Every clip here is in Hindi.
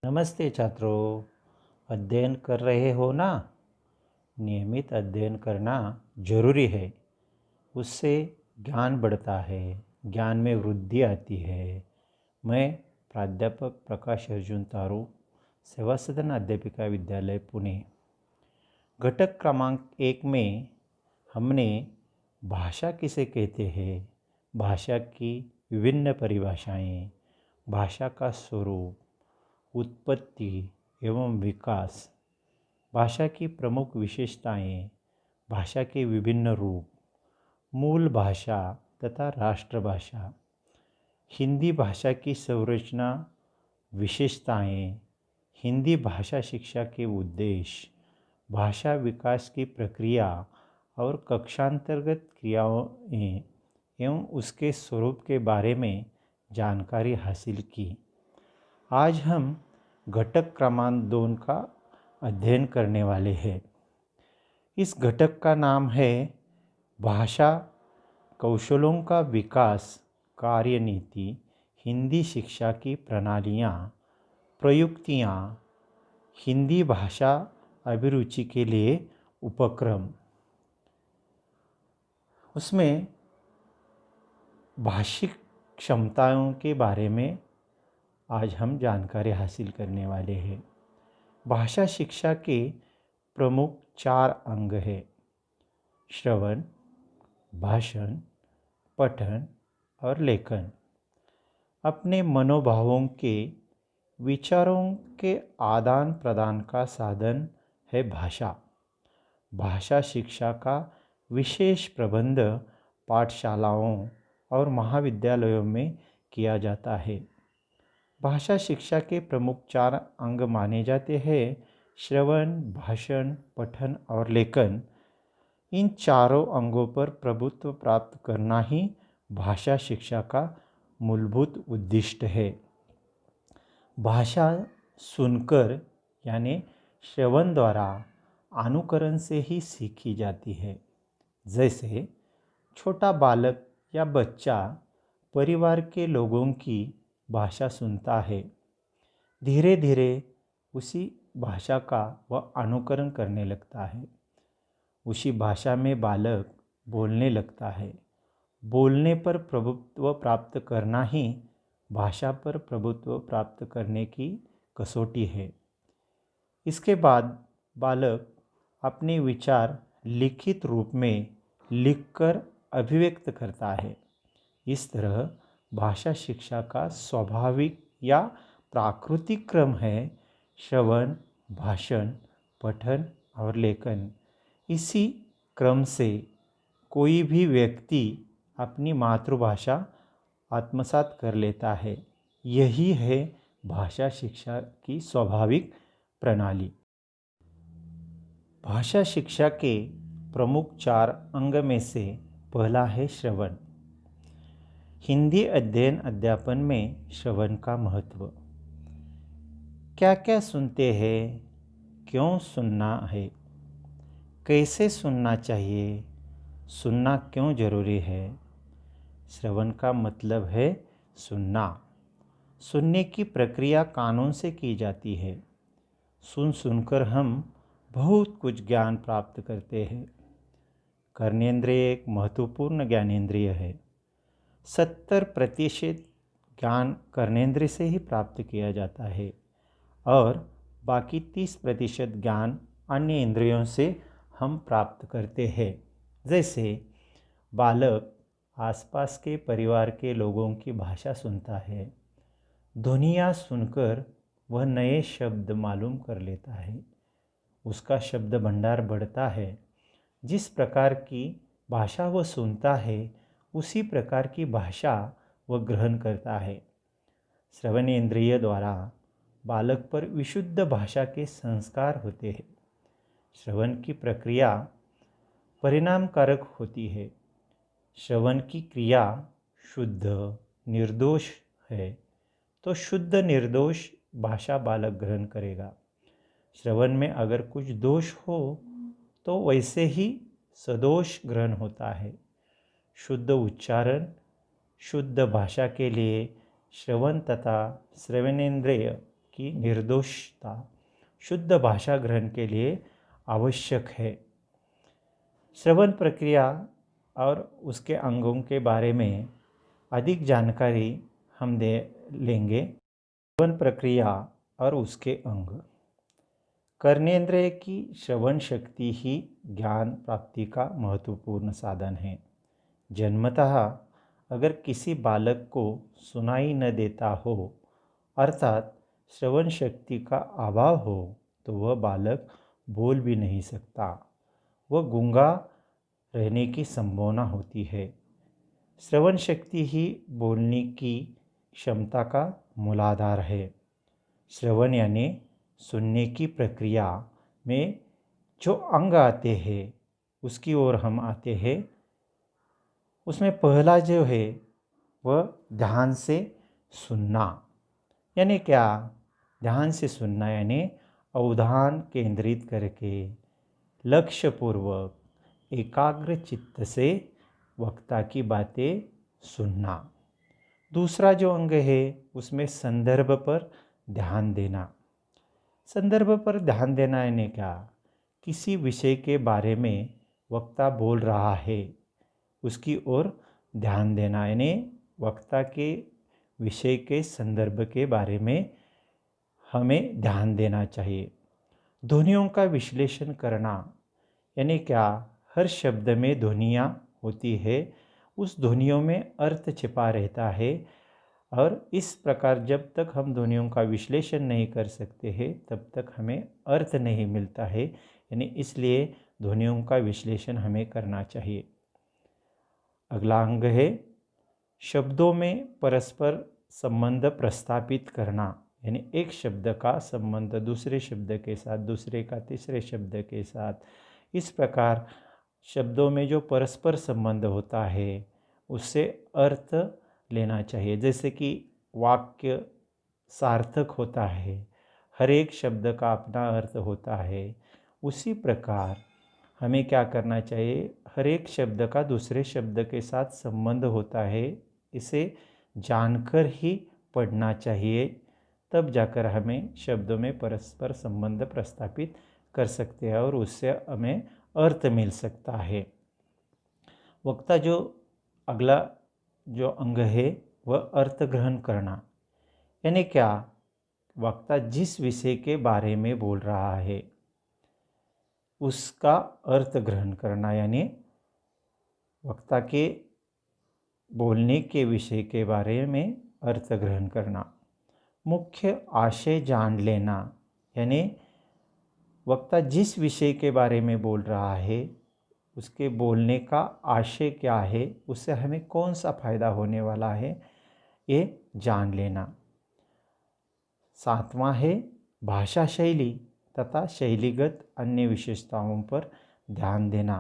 नमस्ते छात्रों, अध्ययन कर रहे हो ना। नियमित अध्ययन करना जरूरी है। उससे ज्ञान बढ़ता है, ज्ञान में वृद्धि आती है। मैं प्राध्यापक प्रकाश अर्जुन तारू, सेवा सदन अध्यापिका विद्यालय पुणे। घटक क्रमांक 1 में हमने भाषा किसे कहते हैं, भाषा की विभिन्न परिभाषाएं, भाषा का स्वरूप, उत्पत्ति एवं विकास, भाषा की प्रमुख विशेषताएं, भाषा के विभिन्न रूप, मूल भाषा तथा राष्ट्रभाषा, हिंदी भाषा की संरचना, विशेषताएं, हिंदी भाषा शिक्षा के उद्देश्य, भाषा विकास की प्रक्रिया और कक्षांतर्गत क्रियाओं एवं उसके स्वरूप के बारे में जानकारी हासिल की। आज हम घटक क्रमांक 2 का अध्ययन करने वाले हैं। इस घटक का नाम है भाषा कौशलों का विकास कार्यनीति, हिंदी शिक्षा की प्रणालियाँ, प्रयुक्तियाँ, हिंदी भाषा अभिरुचि के लिए उपक्रम। उसमें भाषिक क्षमताओं के बारे में आज हम जानकारी हासिल करने वाले हैं। भाषा शिक्षा के प्रमुख 4 अंग हैं: श्रवण, भाषण, पठन और लेखन। अपने मनोभावों के, विचारों के आदान प्रदान का साधन है भाषा। भाषा शिक्षा का विशेष प्रबंध पाठशालाओं और महाविद्यालयों में किया जाता है। भाषा शिक्षा के प्रमुख 4 अंग माने जाते हैं: श्रवण, भाषण, पठन और लेखन। इन चारों अंगों पर प्रभुत्व प्राप्त करना ही भाषा शिक्षा का मूलभूत उद्दिष्ट है। भाषा सुनकर यानी श्रवण द्वारा अनुकरण से ही सीखी जाती है। जैसे छोटा बालक या बच्चा परिवार के लोगों की भाषा सुनता है, धीरे धीरे उसी भाषा का वह अनुकरण करने लगता है। उसी भाषा में बालक बोलने लगता है। बोलने पर प्रभुत्व प्राप्त करना ही भाषा पर प्रभुत्व प्राप्त करने की कसौटी है। इसके बाद बालक अपने विचार लिखित रूप में लिखकर अभिव्यक्त करता है। इस तरह भाषा शिक्षा का स्वाभाविक या प्राकृतिक क्रम है श्रवण, भाषण, पठन और लेखन। इसी क्रम से कोई भी व्यक्ति अपनी मातृभाषा आत्मसात कर लेता है। यही है भाषा शिक्षा की स्वाभाविक प्रणाली। भाषा शिक्षा के प्रमुख 4 अंग में से पहला है श्रवण। हिंदी अध्ययन अध्यापन में श्रवण का महत्व। क्या क्या सुनते हैं, क्यों सुनना है, कैसे सुनना चाहिए, सुनना क्यों जरूरी है। श्रवण का मतलब है सुनना। सुनने की प्रक्रिया कानों से की जाती है। सुन सुनकर हम बहुत कुछ ज्ञान प्राप्त करते हैं। कर्नेंद्रिय एक महत्वपूर्ण ज्ञानेंद्रिय है। 70% ज्ञान कर्नेंद्रिय से ही प्राप्त किया जाता है और बाकी 30% ज्ञान अन्य इंद्रियों से हम प्राप्त करते हैं। जैसे बालक आसपास के परिवार के लोगों की भाषा सुनता है, ध्वनियाँ सुनकर वह नए शब्द मालूम कर लेता है, उसका शब्द भंडार बढ़ता है। जिस प्रकार की भाषा वह सुनता है उसी प्रकार की भाषा वह ग्रहण करता है। श्रवण इंद्रिय द्वारा बालक पर विशुद्ध भाषा के संस्कार होते हैं। श्रवण की प्रक्रिया परिणामकारक होती है। श्रवण की क्रिया शुद्ध निर्दोष है तो शुद्ध निर्दोष भाषा बालक ग्रहण करेगा। श्रवण में अगर कुछ दोष हो तो वैसे ही सदोष ग्रहण होता है। शुद्ध उच्चारण, शुद्ध भाषा के लिए श्रवण तथा श्रवणेंद्रिय की निर्दोषता शुद्ध भाषा ग्रहण के लिए आवश्यक है। श्रवण प्रक्रिया और उसके अंगों के बारे में अधिक जानकारी हम लेंगे। श्रवण प्रक्रिया और उसके अंग। कर्नेंद्रिय की श्रवण शक्ति ही ज्ञान प्राप्ति का महत्वपूर्ण साधन है। जन्मतः अगर किसी बालक को सुनाई न देता हो, अर्थात श्रवण शक्ति का अभाव हो, तो वह बालक बोल भी नहीं सकता, वह गूंगा रहने की संभावना होती है। श्रवण शक्ति ही बोलने की क्षमता का मूलाधार है। श्रवण यानी सुनने की प्रक्रिया में जो अंग आते हैं उसकी ओर हम आते हैं। उसमें पहला जो है वह ध्यान से सुनना। यानी क्या? ध्यान से सुनना यानी अवधान केंद्रित करके लक्ष्यपूर्वक एकाग्र चित्त से वक्ता की बातें सुनना। दूसरा जो अंग है उसमें संदर्भ पर ध्यान देना। संदर्भ पर ध्यान देना यानी क्या? किसी विषय के बारे में वक्ता बोल रहा है, उसकी ओर ध्यान देना यानी वक्ता के विषय के संदर्भ के बारे में हमें ध्यान देना चाहिए। ध्वनियों का विश्लेषण करना यानी क्या? हर शब्द में ध्वनियाँ होती है, उस ध्वनियों में अर्थ छिपा रहता है, और इस प्रकार जब तक हम ध्वनियों का विश्लेषण नहीं कर सकते हैं तब तक हमें अर्थ नहीं मिलता है। यानी इसलिए ध्वनियों का विश्लेषण हमें करना चाहिए। अगला अंग है शब्दों में परस्पर संबंध प्रस्थापित करना। यानी एक शब्द का संबंध दूसरे शब्द के साथ, दूसरे का तीसरे शब्द के साथ, इस प्रकार शब्दों में जो परस्पर संबंध होता है उससे अर्थ लेना चाहिए। जैसे कि वाक्य सार्थक होता है, हर एक शब्द का अपना अर्थ होता है, उसी प्रकार हमें क्या करना चाहिए? हर एक शब्द का दूसरे शब्द के साथ संबंध होता है, इसे जानकर ही पढ़ना चाहिए, तब जाकर हमें शब्दों में परस्पर संबंध प्रस्थापित कर सकते हैं और उससे हमें अर्थ मिल सकता है। वक्ता जो अगला जो अंग है वह अर्थ ग्रहण करना। यानी क्या? वक्ता जिस विषय के बारे में बोल रहा है उसका अर्थ ग्रहण करना, यानी वक्ता के बोलने के विषय के बारे में अर्थ ग्रहण करना। मुख्य आशय जान लेना, यानी वक्ता जिस विषय के बारे में बोल रहा है उसके बोलने का आशय क्या है, उससे हमें कौन सा फायदा होने वाला है, ये जान लेना। सातवां है भाषा शैली तथा शैलीगत अन्य विशेषताओं पर ध्यान देना।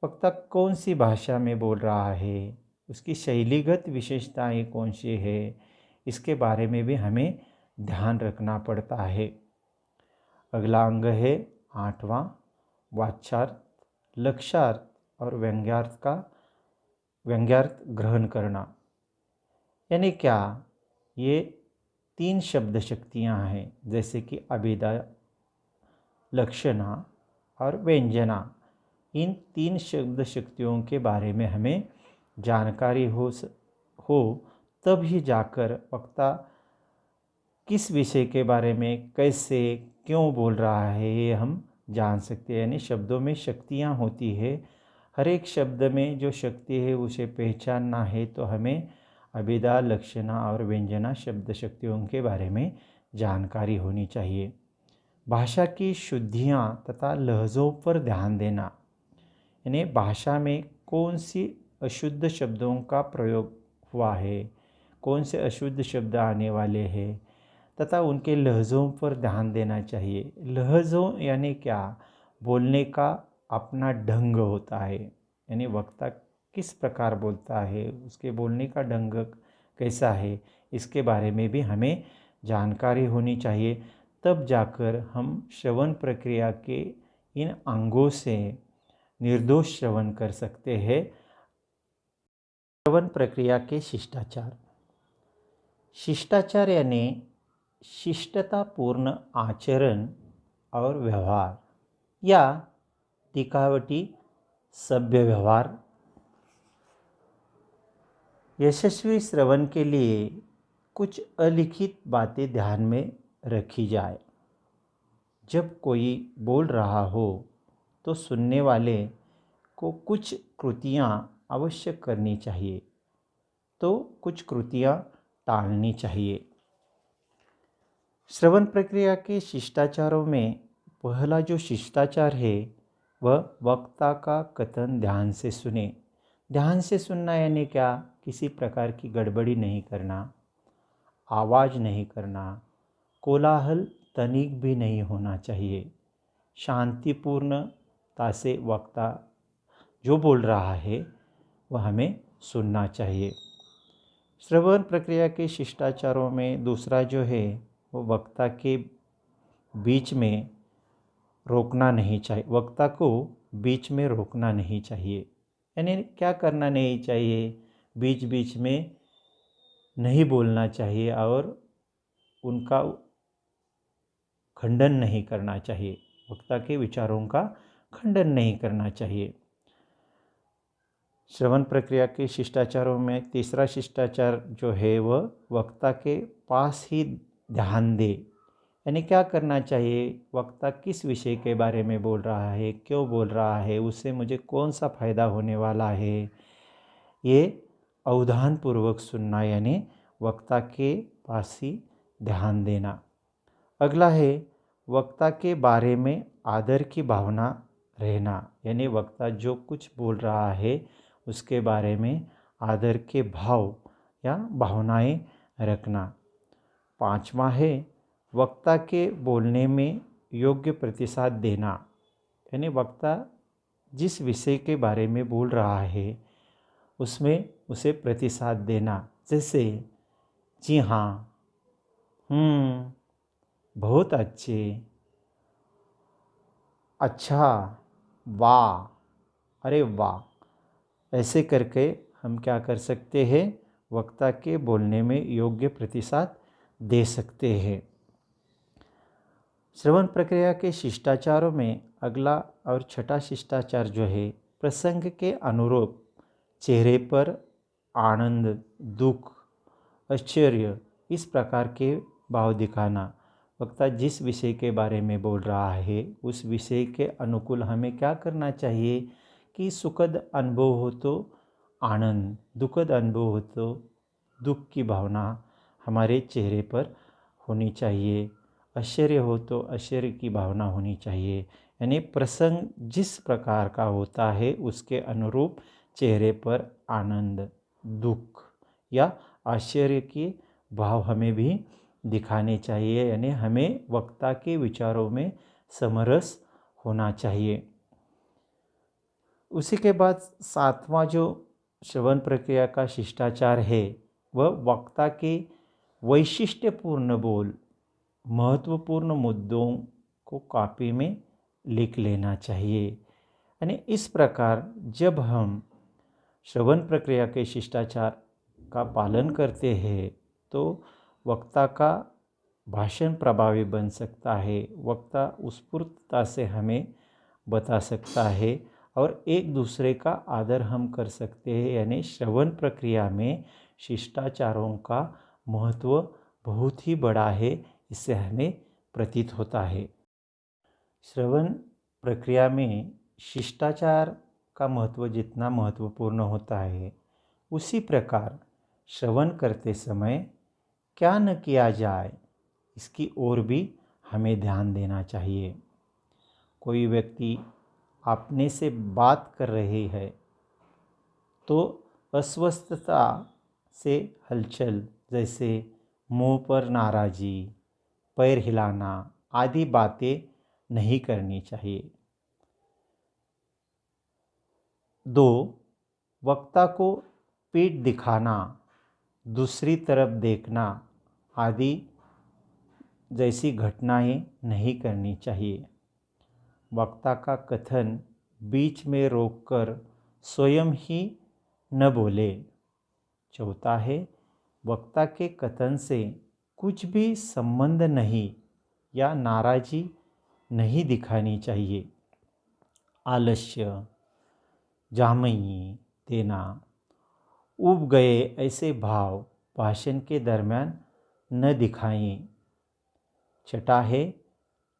वक्ता कौन सी भाषा में बोल रहा है, उसकी शैलीगत विशेषताएं कौन सी है, इसके बारे में भी हमें ध्यान रखना पड़ता है। अगला अंग है आठवां वाच्यार्थ, लक्ष्यार्थ और व्यंग्यार्थ ग्रहण करना। यानी क्या? ये 3 शब्द शक्तियाँ हैं, जैसे कि अभिधा, लक्षणा और व्यंजना। इन 3 शब्द शक्तियों के बारे में हमें जानकारी हो तब ही जाकर वक्ता किस विषय के बारे में कैसे क्यों बोल रहा है ये हम जान सकते हैं। यानी शब्दों में शक्तियाँ होती है, हर एक शब्द में जो शक्ति है उसे पहचानना है तो हमें अभिधा, लक्षणा और व्यंजना शब्द शक्तियों के बारे में जानकारी होनी चाहिए। भाषा की शुद्धियाँ तथा लहज़ों पर ध्यान देना, यानी भाषा में कौन सी अशुद्ध शब्दों का प्रयोग हुआ है, कौन से अशुद्ध शब्द आने वाले हैं, तथा उनके लहज़ों पर ध्यान देना चाहिए। लहज़ों यानी क्या? बोलने का अपना ढंग होता है, यानी वक्ता किस प्रकार बोलता है, उसके बोलने का ढंग कैसा है, इसके बारे में भी हमें जानकारी होनी चाहिए। तब जाकर हम श्रवण प्रक्रिया के इन अंगों से निर्दोष श्रवण कर सकते हैं। श्रवण प्रक्रिया के शिष्टाचार। शिष्टाचार यानी शिष्टतापूर्ण आचरण और व्यवहार या दिखावटी सभ्य व्यवहार। यशस्वी श्रवण के लिए कुछ अलिखित बातें ध्यान में रखी जाए। जब कोई बोल रहा हो तो सुनने वाले को कुछ कृतियाँ अवश्य करनी चाहिए, तो कुछ कृतियाँ टालनी चाहिए। श्रवण प्रक्रिया के शिष्टाचारों में पहला जो शिष्टाचार है वह वक्ता का कथन ध्यान से सुने। ध्यान से सुनना यानी क्या? किसी प्रकार की गड़बड़ी नहीं करना, आवाज़ नहीं करना, कोलाहल तनिक भी नहीं होना चाहिए। शांतिपूर्णता से वक्ता जो बोल रहा है वह हमें सुनना चाहिए। श्रवण प्रक्रिया के शिष्टाचारों में दूसरा जो है वो वक्ता के बीच में रोकना नहीं चाहिए। वक्ता को बीच में रोकना नहीं चाहिए। यानी क्या करना नहीं चाहिए? बीच बीच में नहीं बोलना चाहिए और उनका खंडन नहीं करना चाहिए। वक्ता के विचारों का खंडन नहीं करना चाहिए। श्रवण प्रक्रिया के शिष्टाचारों में तीसरा शिष्टाचार जो है वह वक्ता के पास ही ध्यान दे। यानी क्या करना चाहिए? वक्ता किस विषय के बारे में बोल रहा है, क्यों बोल रहा है, उससे मुझे कौन सा फ़ायदा होने वाला है, ये अवधानपूर्वक सुनना, यानी वक्ता के पास ही ध्यान देना। अगला है वक्ता के बारे में आदर की भावना रहना। यानी वक्ता जो कुछ बोल रहा है उसके बारे में आदर के भाव या भावनाएं रखना। पांचवा है वक्ता के बोलने में योग्य प्रतिसाद देना। यानी वक्ता जिस विषय के बारे में बोल रहा है उसमें उसे प्रतिसाद देना। जैसे जी हाँ, बहुत अच्छे, अच्छा, वाह, अरे वाह, ऐसे करके हम क्या कर सकते हैं? वक्ता के बोलने में योग्य प्रतिसाद दे सकते हैं। श्रवण प्रक्रिया के शिष्टाचारों में अगला और छठा शिष्टाचार जो है प्रसंग के अनुरूप चेहरे पर आनंद, दुख, आश्चर्य इस प्रकार के भाव दिखाना। वक्ता जिस विषय के बारे में बोल रहा है उस विषय के अनुकूल हमें क्या करना चाहिए कि सुखद अनुभव हो तो आनंद, दुखद अनुभव हो तो दुख की भावना हमारे चेहरे पर होनी चाहिए, आश्चर्य हो तो आश्चर्य की भावना होनी चाहिए। यानी प्रसंग जिस प्रकार का होता है उसके अनुरूप चेहरे पर आनंद, दुख या आश्चर्य के भाव हमें भी दिखाने चाहिए। यानी हमें वक्ता के विचारों में समरस होना चाहिए। उसी के बाद सातवां जो श्रवण प्रक्रिया का शिष्टाचार है वह वक्ता के वैशिष्ट्यपूर्ण बोल, महत्वपूर्ण मुद्दों को कॉपी में लिख लेना चाहिए। यानी इस प्रकार जब हम श्रवण प्रक्रिया के शिष्टाचार का पालन करते हैं तो वक्ता का भाषण प्रभावी बन सकता है। वक्ता उत्स्फूर्तता से हमें बता सकता है और एक दूसरे का आदर हम कर सकते हैं। यानी श्रवण प्रक्रिया में शिष्टाचारों का महत्व बहुत ही बड़ा है, इससे हमें प्रतीत होता है। श्रवण प्रक्रिया में शिष्टाचार का महत्व जितना महत्वपूर्ण होता है उसी प्रकार श्रवण करते समय क्या न किया जाए इसकी ओर भी हमें ध्यान देना चाहिए। कोई व्यक्ति अपने से बात कर रहे है तो अस्वस्थता से हलचल, जैसे मुंह पर नाराज़ी, पैर हिलाना आदि बातें नहीं करनी चाहिए। 2. वक्ता को पीठ दिखाना, दूसरी तरफ देखना आदि जैसी घटनाएं नहीं करनी चाहिए। वक्ता का कथन बीच में रोककर स्वयं ही न बोले। चौथा है वक्ता के कथन से कुछ भी संबंध नहीं या नाराज़ी नहीं दिखानी चाहिए। आलस्य, जामयी देना, ऊब गए ऐसे भाव भाषण के दरमियान न दिखाएं। छठा है,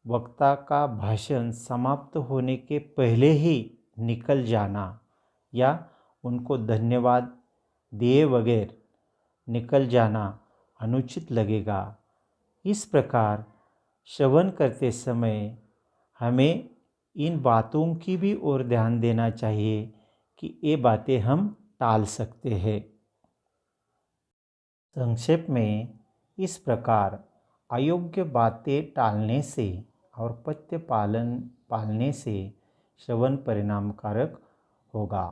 वक्ता का भाषण समाप्त होने के पहले ही निकल जाना या उनको धन्यवाद दिए बगैर निकल जाना अनुचित लगेगा। इस प्रकार श्रवण करते समय हमें इन बातों की भी ओर ध्यान देना चाहिए कि ये बातें हम टाल सकते हैं। संक्षेप में इस प्रकार अयोग्य बातें टालने से और पथ्य पालने से श्रवण परिणामकारक होगा।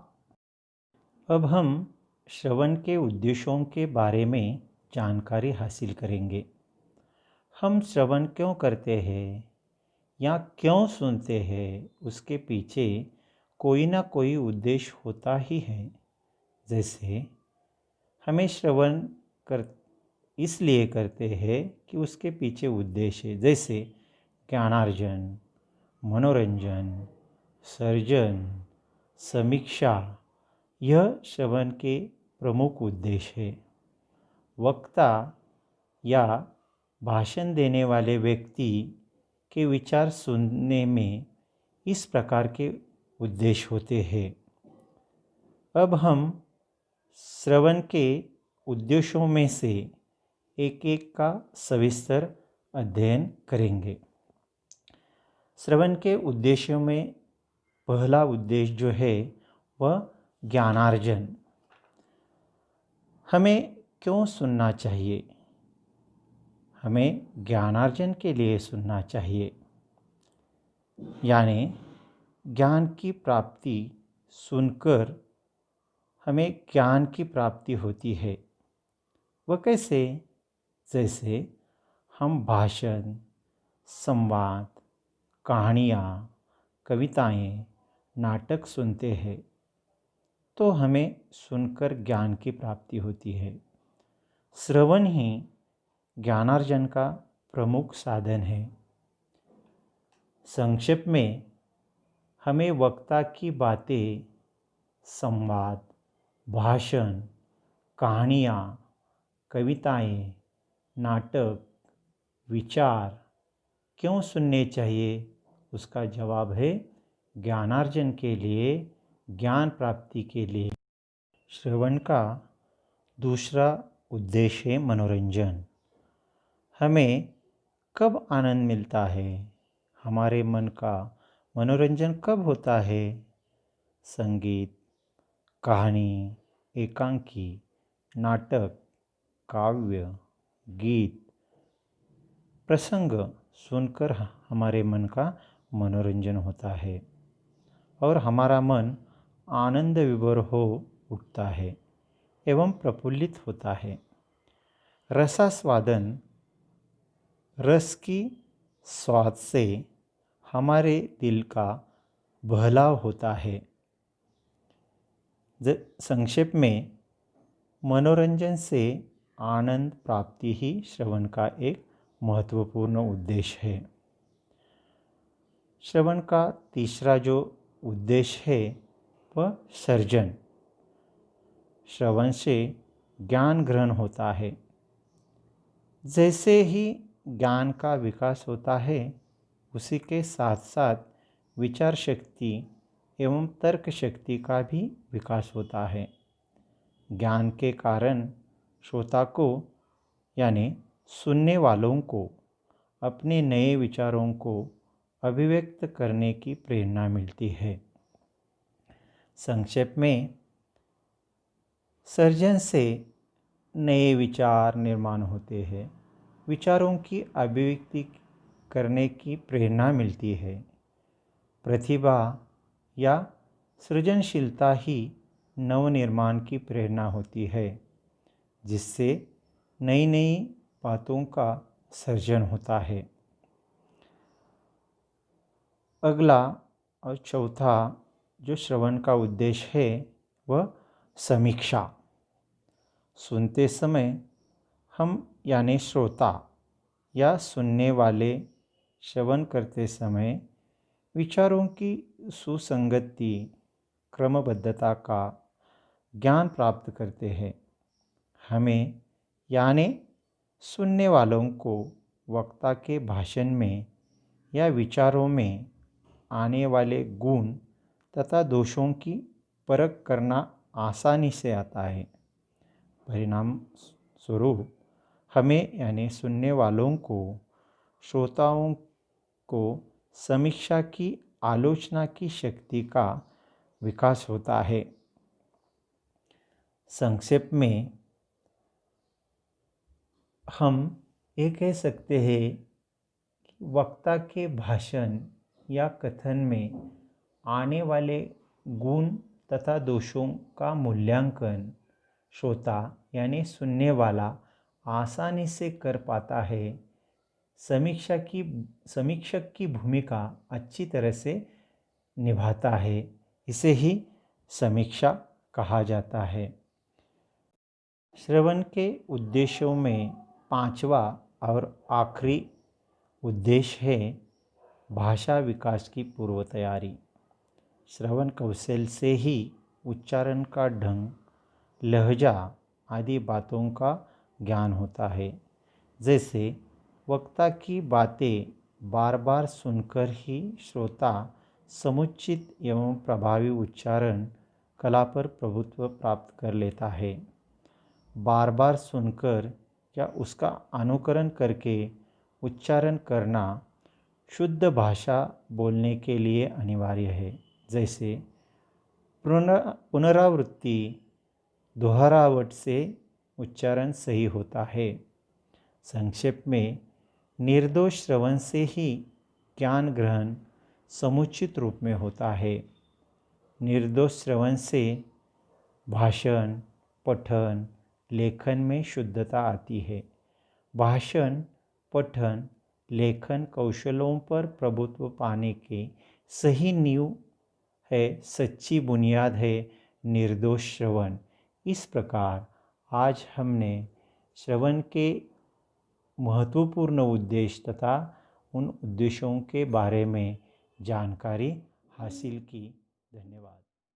अब हम श्रवण के उद्देश्यों के बारे में जानकारी हासिल करेंगे। हम श्रवण क्यों करते हैं या क्यों सुनते हैं, उसके पीछे कोई ना कोई उद्देश्य होता ही है। जैसे हमें श्रवण इसलिए करते हैं कि उसके पीछे उद्देश्य है, जैसे ज्ञानार्जन, मनोरंजन, सर्जन, समीक्षा, यह श्रवण के प्रमुख उद्देश्य है। वक्ता या भाषण देने वाले व्यक्ति के विचार सुनने में इस प्रकार के उद्देश्य होते हैं। अब हम श्रवण के उद्देश्यों में से एक एक का सविस्तर अध्ययन करेंगे। श्रवण के उद्देश्यों में पहला उद्देश्य जो है वह ज्ञानार्जन। हमें क्यों सुनना चाहिए? हमें ज्ञानार्जन के लिए सुनना चाहिए, यानी ज्ञान की प्राप्ति सुनकर हमें ज्ञान की प्राप्ति होती है। वह कैसे? जैसे हम भाषण, संवाद, कहानियाँ, कविताएं, नाटक सुनते हैं तो हमें सुनकर ज्ञान की प्राप्ति होती है। श्रवण ही ज्ञानार्जन का प्रमुख साधन है। संक्षेप में हमें वक्ता की बातें, संवाद, भाषण, कहानियाँ, कविताएं, नाटक, विचार क्यों सुनने चाहिए? उसका जवाब है ज्ञानार्जन के लिए, ज्ञान प्राप्ति के लिए। श्रवण का दूसरा उद्देश्य है मनोरंजन। हमें कब आनंद मिलता है? हमारे मन का मनोरंजन कब होता है? संगीत, कहानी, एकांकी, नाटक, काव्य, गीत, प्रसंग सुनकर हमारे मन का मनोरंजन होता है और हमारा मन आनंद विभोर हो उठता है एवं प्रफुल्लित होता है। रसास्वादन, रस की स्वाद से हमारे दिल का बहलाव होता है। संक्षेप में मनोरंजन से आनंद प्राप्ति ही श्रवण का एक महत्वपूर्ण उद्देश्य है। श्रवण का तीसरा जो उद्देश्य है वह सर्जन। श्रवण से ज्ञान ग्रहण होता है। जैसे ही ज्ञान का विकास होता है उसी के साथ साथ विचार शक्ति एवं तर्क शक्ति का भी विकास होता है। ज्ञान के कारण श्रोता को यानी सुनने वालों को अपने नए विचारों को अभिव्यक्त करने की प्रेरणा मिलती है। संक्षेप में सर्जन से नए विचार निर्माण होते हैं, विचारों की अभिव्यक्ति करने की प्रेरणा मिलती है। प्रतिभा या सृजनशीलता ही नवनिर्माण की प्रेरणा होती है, जिससे नई नई बातों का सर्जन होता है। अगला और चौथा जो श्रवण का उद्देश्य है वह समीक्षा। सुनते समय हम यानी श्रोता या सुनने वाले श्रवण करते समय विचारों की सुसंगति, क्रमबद्धता का ज्ञान प्राप्त करते हैं। हमें यानी सुनने वालों को वक्ता के भाषण में या विचारों में आने वाले गुण तथा दोषों की परख करना आसानी से आता है। परिणाम स्वरूप हमें यानी सुनने वालों को, श्रोताओं को समीक्षा की, आलोचना की शक्ति का विकास होता है। संक्षेप में हम ये कह सकते हैं कि वक्ता के भाषण या कथन में आने वाले गुण तथा दोषों का मूल्यांकन श्रोता यानी सुनने वाला आसानी से कर पाता है। समीक्षक की भूमिका अच्छी तरह से निभाता है। इसे ही समीक्षा कहा जाता है। श्रवण के उद्देश्यों में पांचवा और आखिरी उद्देश्य है भाषा विकास की पूर्व तैयारी। श्रवण कौशल से ही उच्चारण का ढंग, लहजा आदि बातों का ज्ञान होता है। जैसे वक्ता की बातें बार बार सुनकर ही श्रोता समुचित एवं प्रभावी उच्चारण कला पर प्रभुत्व प्राप्त कर लेता है। बार बार सुनकर या उसका अनुकरण करके उच्चारण करना शुद्ध भाषा बोलने के लिए अनिवार्य है। जैसे पुनरावृत्ति, दोहरावट से उच्चारण सही होता है। संक्षेप में निर्दोष श्रवण से ही ज्ञान ग्रहण समुचित रूप में होता है। निर्दोष श्रवण से भाषण, पठन, लेखन में शुद्धता आती है। भाषण, पठन, लेखन कौशलों पर प्रभुत्व पाने के सही नींव है, सच्ची बुनियाद है निर्दोष श्रवण। इस प्रकार आज हमने श्रवण के महत्वपूर्ण उद्देश्य तथा उन उद्देश्यों के बारे में जानकारी हासिल की। धन्यवाद।